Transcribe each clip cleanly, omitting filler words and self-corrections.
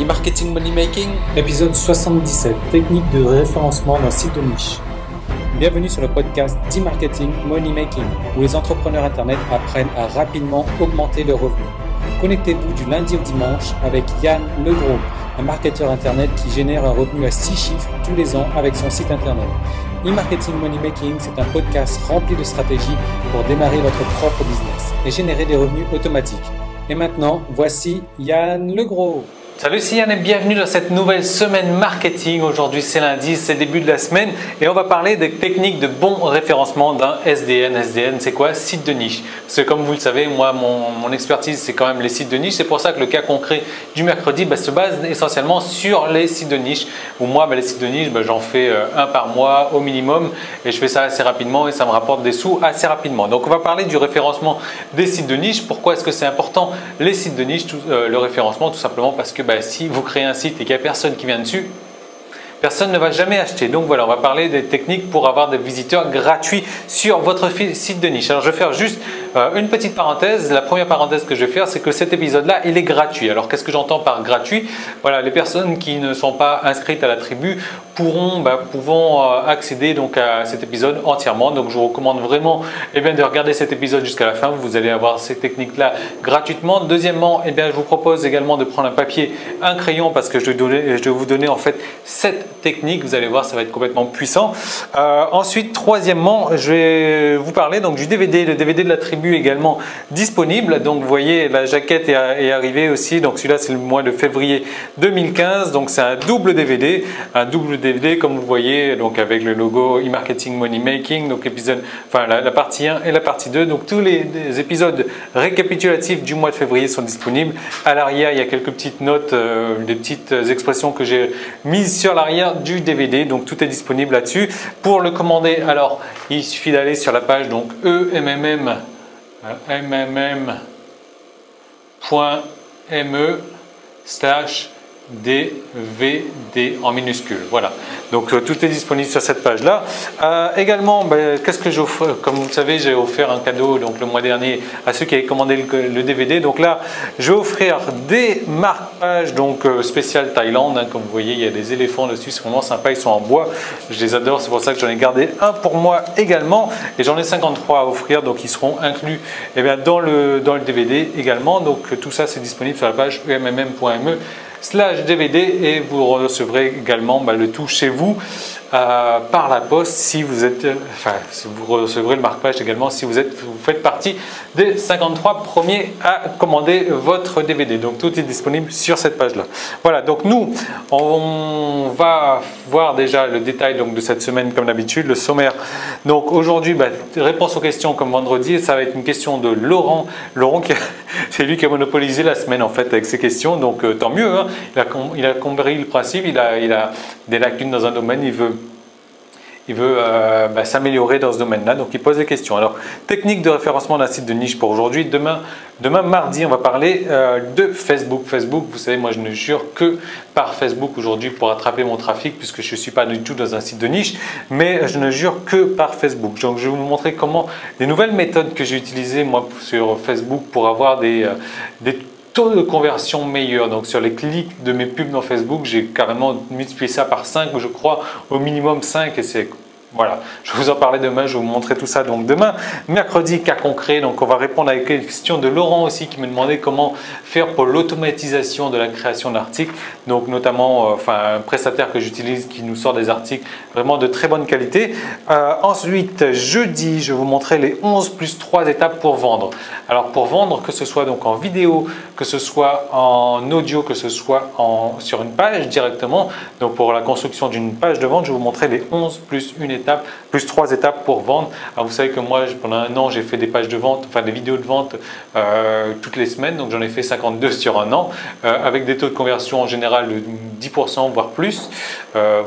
E-marketing Money Making, épisode 77, technique de référencement d'un site de niche. Bienvenue sur le podcast d'e-marketing Money Making, où les entrepreneurs internet apprennent à rapidement augmenter leurs revenus. Connectez-vous du lundi au dimanche avec Yann Legros, un marketeur internet qui génère un revenu à 6 chiffres tous les ans avec son site internet. E-marketing Money Making, c'est un podcast rempli de stratégies pour démarrer votre propre business et générer des revenus automatiques. Et maintenant, voici Yann Legros. Salut, c'est Yann et bienvenue dans cette nouvelle semaine marketing. Aujourd'hui c'est lundi, c'est le début de la semaine et on va parler des techniques de bon référencement d'un SDN. SDN c'est quoi? Site de niche. Parce que comme vous le savez, moi mon expertise c'est quand même les sites de niche. C'est pour ça que le cas concret du mercredi se base essentiellement sur les sites de niche. Où moi les sites de niche j'en fais un par mois au minimum et je fais ça assez rapidement et ça me rapporte des sous assez rapidement. Donc on va parler du référencement des sites de niche. Pourquoi est-ce que c'est important les sites de niche, le référencement? Tout simplement parce que si vous créez un site et qu'il n'y a personne qui vient dessus, personne ne va jamais acheter. Donc voilà, on va parler des techniques pour avoir des visiteurs gratuits sur votre site de niche. Alors je vais faire juste une petite parenthèse. La première parenthèse que je vais faire, c'est que cet épisode-là, il est gratuit. Alors qu'est-ce que j'entends par gratuit? Voilà, les personnes qui ne sont pas inscrites à la tribu pourront accéder donc à cet épisode entièrement. Donc je vous recommande vraiment de regarder cet épisode jusqu'à la fin. Vous allez avoir ces techniques-là gratuitement. Deuxièmement, je vous propose également de prendre un papier, un crayon parce que je vais vous donner en fait 7 techniques. Vous allez voir, ça va être complètement puissant. Ensuite, troisièmement, je vais vous parler donc du DVD, le DVD de la tribu également disponible. Donc vous voyez, la jaquette est arrivée aussi. Donc celui-là, c'est le mois de février 2015. Donc c'est un double DVD, comme vous voyez, donc avec le logo e-marketing money making. Donc la partie 1 et la partie 2. Donc tous les épisodes récapitulatifs du mois de février sont disponibles. À l'arrière, il y a quelques petites notes, des petites expressions que j'ai mises sur l'arrière du DVD. Donc tout est disponible là-dessus. Pour le commander, alors il suffit d'aller sur la page donc mmm.me/DVD en minuscule. Voilà. Donc tout est disponible sur cette page-là. Également, qu'est-ce que j'offre? Comme vous le savez, j'ai offert un cadeau donc le mois dernier à ceux qui avaient commandé le DVD. Donc là, je vais offrir des marque-pages donc spéciales Thaïlande. Comme vous voyez, il y a des éléphants dessus, c'est vraiment sympa. Ils sont en bois. Je les adore. C'est pour ça que j'en ai gardé un pour moi également. Et j'en ai 53 à offrir, donc ils seront inclus dans le DVD également. Donc tout ça, c'est disponible sur la page mmm.me/DVD et vous recevrez également le tout chez vous par la poste si vous êtes, vous recevrez le marque-page également si vous faites partie des 53 premiers à commander votre DVD. Donc tout est disponible sur cette page-là. Voilà, donc nous on va voir déjà le détail donc de cette semaine comme d'habitude, le sommaire. Donc aujourd'hui, réponse aux questions comme vendredi, ça va être une question de Laurent. Laurent c'est lui qui a monopolisé la semaine en fait avec ses questions, donc tant mieux, hein. Il a compris le principe, il a des lacunes dans un domaine, il veut s'améliorer dans ce domaine-là, donc il pose des questions. Alors, technique de référencement d'un site de niche pour aujourd'hui. Demain mardi, on va parler de Facebook. Facebook, vous savez, moi je ne jure que par Facebook aujourd'hui pour attraper mon trafic puisque je ne suis pas du tout dans un site de niche, mais je ne jure que par Facebook. Donc, je vais vous montrer comment les nouvelles méthodes que j'ai utilisées moi sur Facebook pour avoir des taux de conversion meilleur. Donc sur les clics de mes pubs dans Facebook, j'ai carrément multiplié ça par 5, je crois, au minimum 5 et c'est... Voilà, je vais vous en parler demain, je vais vous montrer tout ça. Donc demain, mercredi, cas concret, donc on va répondre à la question de Laurent aussi qui me demandait comment faire pour l'automatisation de la création d'articles. Donc notamment, un prestataire que j'utilise qui nous sort des articles vraiment de très bonne qualité. Ensuite, jeudi, je vais vous montrer les 11 plus 3 étapes pour vendre. Alors pour vendre, que ce soit donc en vidéo, que ce soit en audio, que ce soit sur une page directement, donc pour la construction d'une page de vente, je vais vous montrer les 11 plus 1 étape, plus 3 étapes pour vendre. Alors vous savez que moi pendant un an j'ai fait des pages de vente, des vidéos de vente toutes les semaines, donc j'en ai fait 52 sur un an avec des taux de conversion en général de 10% voire plus.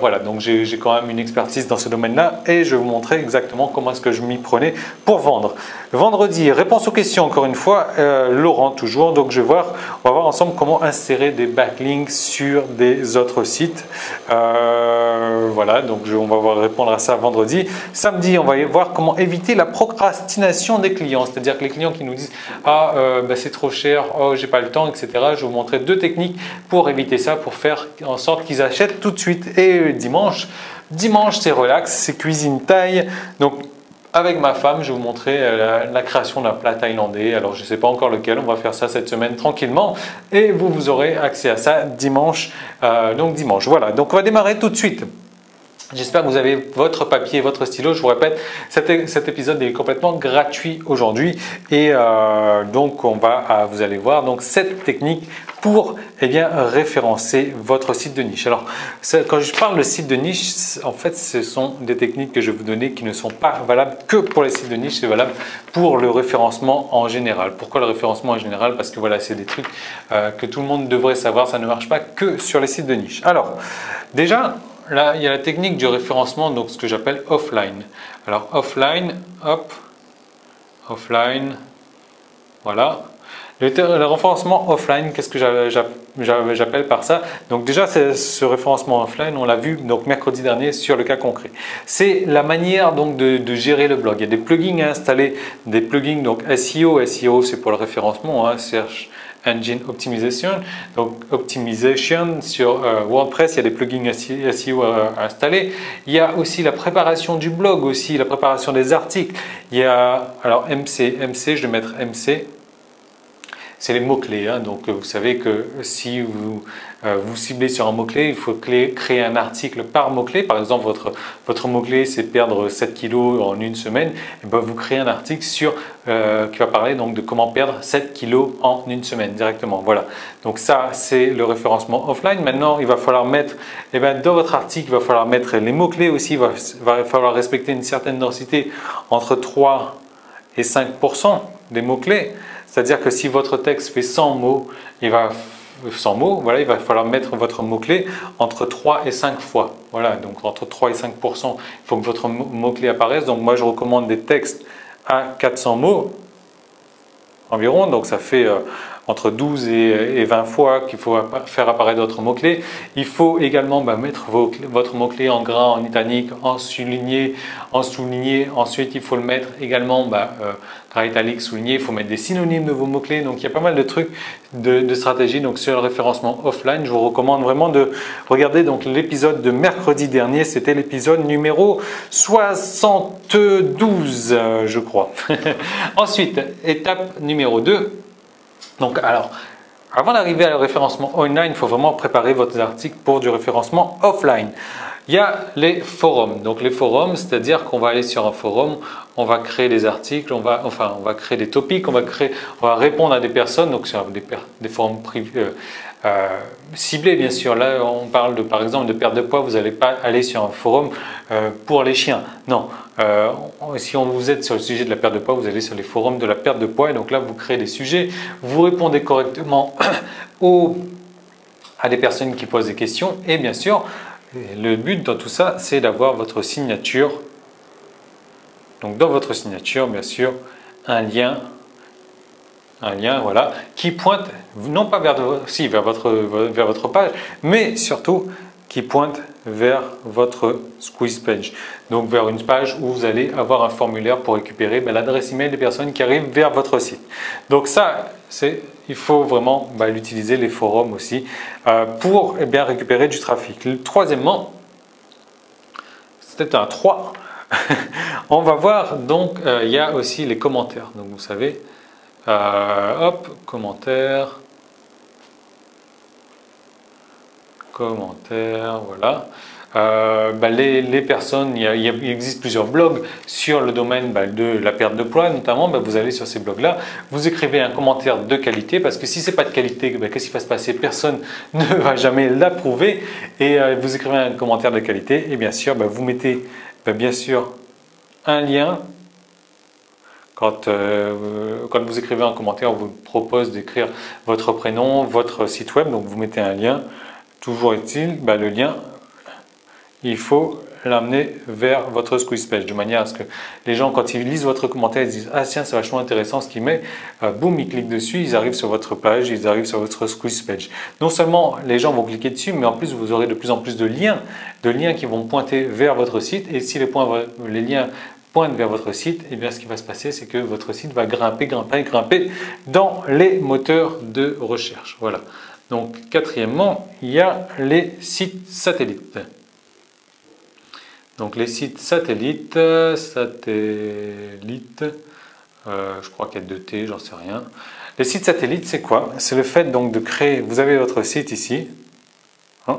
Voilà, donc j'ai quand même une expertise dans ce domaine-là et je vais vous montrer exactement comment est-ce que je m'y prenais pour vendre. Vendredi, réponse aux questions encore une fois, Laurent toujours. Donc on va voir ensemble comment insérer des backlinks sur des autres sites. Voilà, donc on va répondre à ça vendredi. Samedi, on va voir comment éviter la procrastination des clients, c'est-à-dire que les clients qui nous disent « Ah, c'est trop cher, oh, j'ai pas le temps, etc. » Je vais vous montrer 2 techniques pour éviter ça, pour faire en sorte qu'ils achètent tout de suite. Et dimanche, c'est relax, c'est cuisine thaï. Donc, avec ma femme, je vais vous montrer la création d'un plat thaïlandais. Alors, je ne sais pas encore lequel, on va faire ça cette semaine tranquillement. Et vous aurez accès à ça dimanche. Donc, dimanche, voilà. Donc, on va démarrer tout de suite. J'espère que vous avez votre papier, votre stylo. Je vous répète, cet épisode est complètement gratuit aujourd'hui. Et donc, vous allez voir donc, 7 techniques pour référencer votre site de niche. Alors, quand je parle de site de niche, en fait, ce sont des techniques que je vais vous donner qui ne sont pas valables que pour les sites de niche, c'est valable pour le référencement en général. Pourquoi le référencement en général? Parce que voilà, c'est des trucs que tout le monde devrait savoir, ça ne marche pas que sur les sites de niche. Alors, déjà, là, il y a la technique du référencement, donc ce que j'appelle offline. Alors, offline, hop, offline, voilà. Le référencement offline, qu'est-ce que j'appelle par ça? Donc déjà, ce référencement offline, on l'a vu donc mercredi dernier sur le cas concret. C'est la manière donc de gérer le blog. Il y a des plugins à installer, des plugins donc SEO. SEO, c'est pour le référencement, hein, Search Engine Optimization. Donc Optimization sur WordPress, il y a des plugins SEO à installer. Il y a aussi la préparation du blog, aussi la préparation des articles. Il y a alors MC, je vais mettre MC. C'est les mots-clés. Hein. Donc, vous savez que si vous ciblez sur un mot-clé, il faut créer un article par mot-clé. Par exemple, votre mot-clé, c'est perdre 7 kilos en une semaine. Et bien, vous créez un article qui va parler donc, de comment perdre 7 kilos en une semaine directement. Voilà. Donc, ça, c'est le référencement offline. Maintenant, il va falloir mettre, dans votre article, il va falloir mettre les mots-clés aussi. Il va falloir respecter une certaine densité entre 3 et 5% des mots-clés. C'est-à-dire que si votre texte fait 100 mots, il va falloir mettre votre mot-clé entre 3 et 5 fois. Voilà, donc entre 3 et 5%, il faut que votre mot-clé apparaisse. Donc moi, je recommande des textes à 400 mots environ. Donc ça fait entre 12 et 20 fois qu'il faut faire apparaître votre mot-clé. Il faut également mettre votre mot-clé en gras, en italique, en souligné. Ensuite, il faut le mettre également gras italique, souligné. Il faut mettre des synonymes de vos mots-clés. Donc, il y a pas mal de trucs de stratégie. Donc, sur le référencement offline, je vous recommande vraiment de regarder l'épisode de mercredi dernier. C'était l'épisode numéro 72, je crois. Ensuite, étape numéro 2. Donc, alors, avant d'arriver à le référencement online, il faut vraiment préparer votre article pour du référencement offline. Il y a les forums. Donc, les forums, c'est-à-dire qu'on va aller sur un forum, on va créer des articles, on va créer des topics, on va répondre à des personnes, donc sur des forums privés. Ciblé bien sûr, là on parle par exemple de perte de poids, vous n'allez pas aller sur un forum pour les chiens, non, si vous êtes sur le sujet de la perte de poids, vous allez sur les forums de la perte de poids et donc là vous créez des sujets, vous répondez correctement à des personnes qui posent des questions et bien sûr le but dans tout ça c'est d'avoir votre signature, donc dans votre signature bien sûr un lien voilà, qui pointe non pas vers votre page, mais surtout qui pointe vers votre squeeze page, donc vers une page où vous allez avoir un formulaire pour récupérer l'adresse email des personnes qui arrivent vers votre site. Donc ça, il faut vraiment l'utiliser, les forums aussi, pour récupérer du trafic. Troisièmement, c'était un 3, on va voir, donc il y a aussi les commentaires, donc vous savez, commentaires, voilà. Les personnes, il existe plusieurs blogs sur le domaine de la perte de poids, notamment. Vous allez sur ces blogs-là, vous écrivez un commentaire de qualité, parce que si c'est pas de qualité, qu'est-ce qui va se passer? Personne ne va jamais l'approuver. Et vous écrivez un commentaire de qualité, et bien sûr, vous mettez bien sûr un lien. Quand vous écrivez un commentaire, on vous propose d'écrire votre prénom, votre site web, donc vous mettez un lien. Toujours est-il, le lien, il faut l'amener vers votre squeeze page, de manière à ce que les gens, quand ils lisent votre commentaire, ils disent « Ah tiens, c'est vachement intéressant ce qu'il met », boum, ils cliquent dessus, ils arrivent sur votre page, ils arrivent sur votre squeeze page. Non seulement les gens vont cliquer dessus, mais en plus vous aurez de plus en plus de liens qui vont pointer vers votre site, et si les liens pointent vers votre site, et bien ce qui va se passer, c'est que votre site va grimper dans les moteurs de recherche. Voilà. Donc, quatrièmement, il y a les sites satellites. Donc, les sites satellites, je crois qu'il y a 2 T, j'en sais rien. Les sites satellites, c'est quoi? C'est le fait donc de créer, vous avez votre site ici, hein,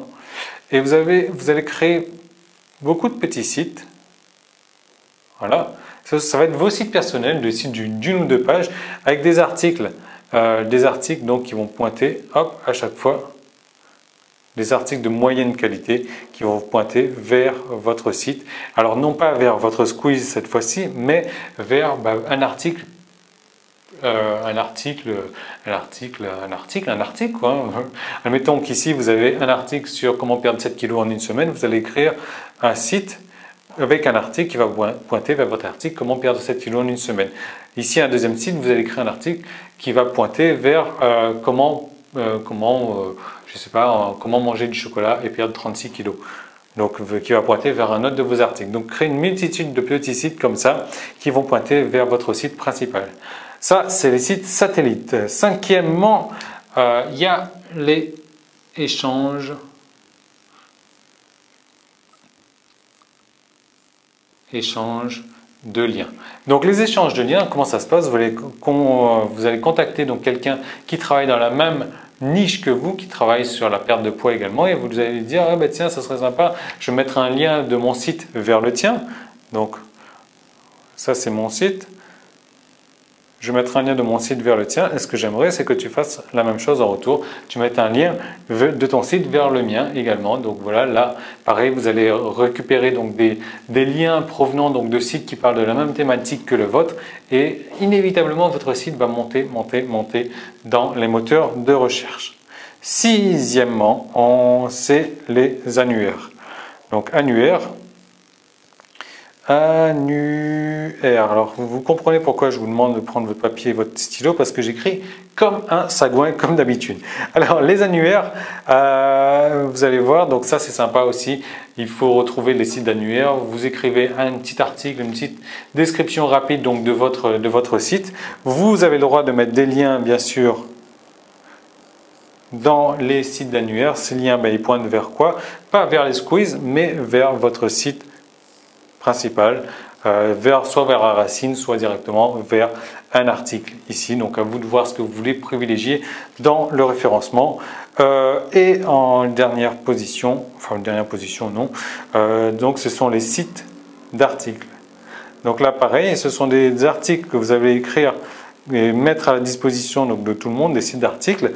et vous allez créer beaucoup de petits sites. Voilà, ça va être vos sites personnels, des sites d'une ou deux pages, avec des articles donc qui vont pointer, hop, à chaque fois, des articles de moyenne qualité qui vont pointer vers votre site. Alors non pas vers votre squeeze cette fois-ci, mais vers un article quoi. Admettons qu'ici vous avez un article sur comment perdre 7 kg en une semaine, vous allez écrire un site avec un article qui va pointer vers votre article comment perdre 7 kg en une semaine. Ici, un deuxième site, vous allez créer un article qui va pointer vers comment manger du chocolat et perdre 36 kg. Donc, qui va pointer vers un autre de vos articles. Donc, créez une multitude de petits sites comme ça qui vont pointer vers votre site principal. Ça, c'est les sites satellites. Cinquièmement, il y a les échanges de liens. Donc les échanges de liens, comment ça se passe? Vous allez contacter donc quelqu'un qui travaille dans la même niche que vous, qui travaille sur la perte de poids également, et vous allez lui dire ah ben tiens, ça serait sympa, je vais mettre un lien de mon site vers le tien. Donc ça c'est mon site. Je vais mettre un lien de mon site vers le tien, et ce que j'aimerais, c'est que tu fasses la même chose en retour. Tu mettes un lien de ton site vers le mien également. Donc voilà, là, pareil, vous allez récupérer donc des liens provenant donc de sites qui parlent de la même thématique que le vôtre, et inévitablement, votre site va monter dans les moteurs de recherche. Sixièmement, c'est les annuaires. Donc annuaire. Alors, vous comprenez pourquoi je vous demande de prendre votre papier et votre stylo, parce que j'écris comme un sagouin, comme d'habitude. Alors, les annuaires, vous allez voir, donc ça c'est sympa aussi. Il faut retrouver les sites d'annuaires. Vous écrivez un petit article, une petite description rapide donc, de votre site. Vous avez le droit de mettre des liens, bien sûr, dans les sites d'annuaires. Ces liens, ils pointent vers quoi? Pas vers les squeezes, mais vers votre site principal, soit vers la racine, soit directement vers un article ici. Donc à vous de voir ce que vous voulez privilégier dans le référencement. Et en dernière position, donc ce sont les sites d'articles. Donc là pareil, ce sont des articles que vous allez écrire et mettre à la disposition donc, de tout le monde, des sites d'articles.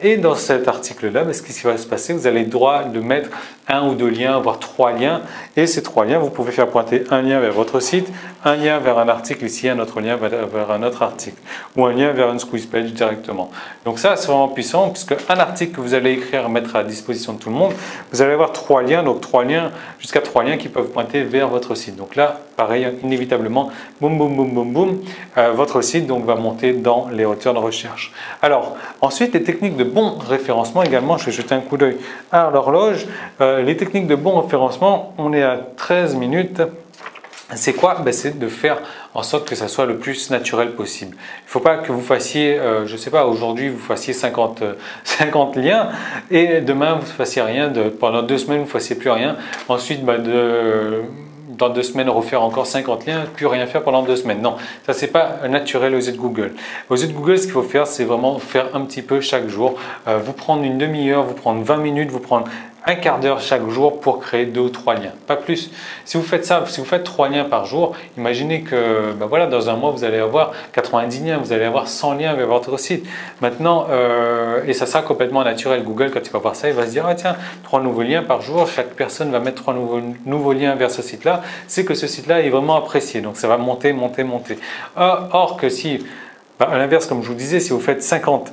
Et dans cet article-là, ce qui va se passer, vous avez le droit de mettre 1 ou 2 liens, voire 3 liens. Et ces 3 liens, vous pouvez faire pointer un lien vers votre site, un lien vers un article ici, un autre lien vers un autre article, ou un lien vers une squeeze page directement. Donc ça, c'est vraiment puissant, puisque un article que vous allez écrire, mettre à la disposition de tout le monde, vous allez avoir 3 liens, donc 3 liens, jusqu'à 3 liens qui peuvent pointer vers votre site. Donc là, pareil, inévitablement, boum, boum, boum, boum, boum, votre site donc, va monter dans les hauteurs de recherche. Alors, ensuite, les techniques de bon référencement également, je vais jeter un coup d'œil à l'horloge. Les techniques de bon référencement, on est à 13 minutes. C'est quoi? C'est de faire en sorte que ça soit le plus naturel possible. Il ne faut pas que vous fassiez, je ne sais pas, aujourd'hui vous fassiez 50 liens et demain vous ne fassiez rien, pendant 2 semaines vous ne fassiez plus rien. Ensuite, dans 2 semaines refaire encore 50 liens, plus rien faire pendant 2 semaines. Non, ça c'est pas naturel aux yeux de Google. Aux yeux de Google, ce qu'il faut faire, c'est vraiment faire un petit peu chaque jour. Vous prendre une demi-heure, vous prendre 20 minutes, vous prendre un quart d'heure chaque jour pour créer 2 ou 3 liens, pas plus. Si vous faites ça, si vous faites 3 liens par jour, imaginez que voilà, dans un mois, vous allez avoir 90 liens, vous allez avoir 100 liens vers votre site. Maintenant, et ça sera complètement naturel. Google, quand il va voir ça, il va se dire, ah tiens, 3 nouveaux liens par jour, chaque personne va mettre 3 nouveaux liens vers ce site-là, c'est que ce site-là est vraiment apprécié, donc ça va monter. Or que si, à l'inverse, comme je vous disais, si vous faites 50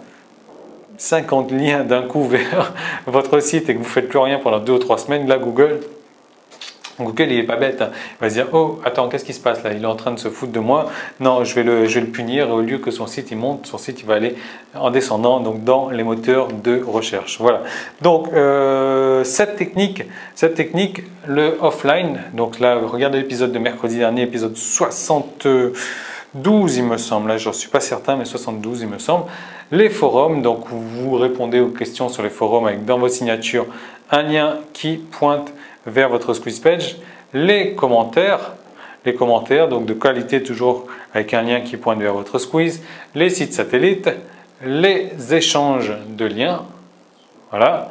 liens d'un coup vers votre site et que vous ne faites plus rien pendant 2 ou 3 semaines, là Google, Google, il est pas bête, hein. Il va se dire, oh, attends, qu'est-ce qui se passe là? Il est en train de se foutre de moi. Non, je vais le punir. Et au lieu que son site il monte, son site il va aller en descendant, donc dans les moteurs de recherche. Voilà. Donc cette technique, le offline. Donc là, regardez l'épisode de mercredi dernier, épisode 72, il me semble. Là, j'en suis pas certain, mais 72, il me semble. Les forums. Donc vous répondez aux questions sur les forums avec dans vos signatures un lien qui pointe vers votre squeeze page, les commentaires donc de qualité toujours avec un lien qui pointe vers votre squeeze, les sites satellites, les échanges de liens, voilà,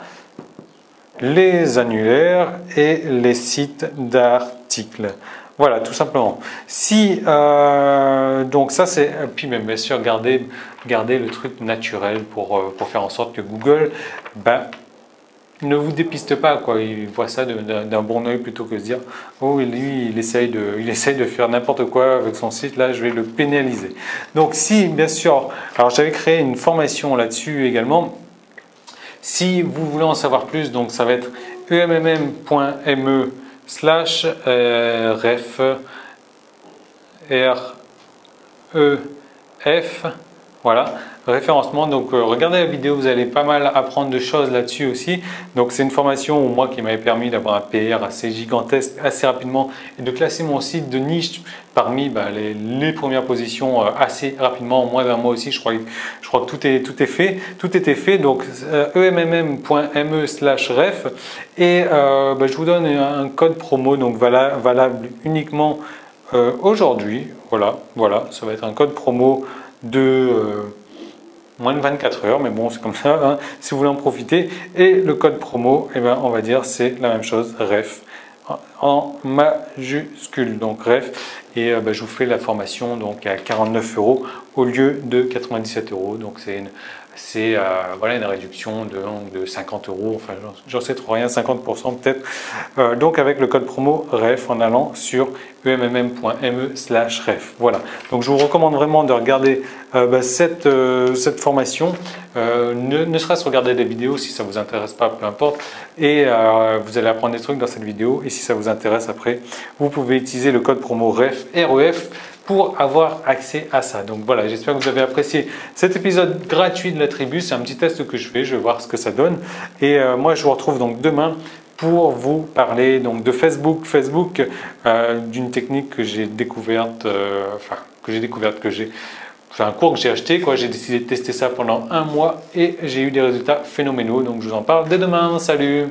les annulaires et les sites d'articles. Voilà, tout simplement. Si donc ça c'est, puis même bien sûr garder le truc naturel pour faire en sorte que Google ne vous dépiste pas, quoi. Il voit ça d'un bon oeil plutôt que de se dire oh lui il essaye de faire n'importe quoi avec son site, là je vais le pénaliser. Donc si bien sûr, alors j'avais créé une formation là-dessus également. Si vous voulez en savoir plus, donc ça va être emmm.me/ref, voilà, référencement. Donc regardez la vidéo, vous allez pas mal apprendre de choses là-dessus aussi. Donc c'est une formation moi qui m'avait permis d'avoir un PR assez gigantesque assez rapidement et de classer mon site de niche parmi les premières positions assez rapidement, en moins d'un mois aussi. Je crois que tout était fait. Donc emmm.me/ref et je vous donne un code promo donc valable uniquement aujourd'hui. Voilà, ça va être un code promo de moins de 24 heures, mais bon c'est comme ça, hein, si vous voulez en profiter. Et le code promo, on va dire c'est la même chose, REF en majuscule, donc REF, et je vous fais la formation donc à 49 € au lieu de 97 €. Donc voilà une réduction de 50 €, enfin j'en sais trop rien, 50% peut-être. Donc avec le code promo REF en allant sur emmm.me/ref. Voilà, donc je vous recommande vraiment de regarder cette formation, ne serait-ce regarder des vidéos si ça vous intéresse pas, peu importe, et vous allez apprendre des trucs dans cette vidéo, et si ça vous intéresse après, vous pouvez utiliser le code promo REF pour avoir accès à ça. Donc voilà, j'espère que vous avez apprécié cet épisode gratuit de la tribu. C'est un petit test que je fais, je vais voir ce que ça donne. Et moi, je vous retrouve donc demain pour vous parler donc de Facebook, d'une technique que j'ai découverte, c'est un cours que j'ai acheté, quoi. J'ai décidé de tester ça pendant un mois et j'ai eu des résultats phénoménaux. Donc je vous en parle dès demain. Salut!